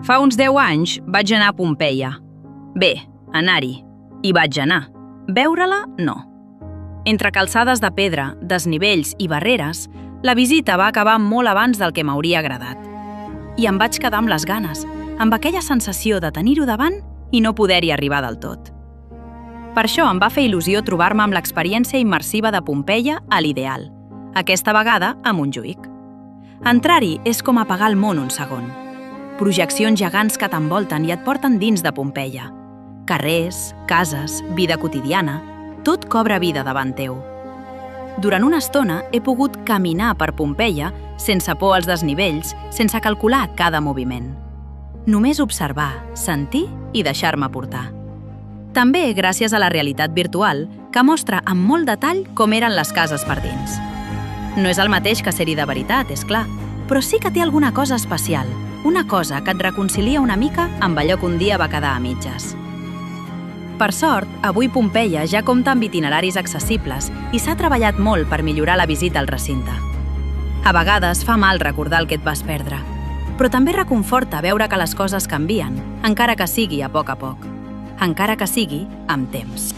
Fa uns 10 anys vaig anar a Pompeia. Bé, anar-hi. Hi vaig anar. Veure-la, no. Entre calçades de pedra, desnivells i barreres, la visita va acabar molt abans del que m'hauria agradat. I em vaig quedar amb les ganes, amb aquella sensació de tenir-ho davant i no poder-hi arribar del tot. Per això em va fer il·lusió trobar-me amb l'experiència immersiva de Pompeia a l'Ideal, aquesta vegada a Montjuïc. Entrar-hi és com apagar el món un segon. Projeccions gegants que t'envolten i et porten dins de Pompeia. Carrers, cases, vida quotidiana, tot cobra vida davant teu. Durant una estona he pogut caminar per Pompeia sense por als desnivells, sense calcular cada moviment. Només observar, sentir i deixar-me portar. També gràcies a la realitat virtual, que mostra amb molt detall com eren les cases per dins. No és el mateix que ser-hi de veritat, és clar, però sí que té alguna cosa especial, una cosa que et reconcilia una mica amb allò que un dia va quedar a mitges. Per sort, avui Pompeia ja compta amb itineraris accessibles i s'ha treballat molt per millorar la visita al recinte. A vegades fa mal recordar el que et vas perdre, però també reconforta veure que les coses canvien, encara que sigui a poc, encara que sigui amb temps.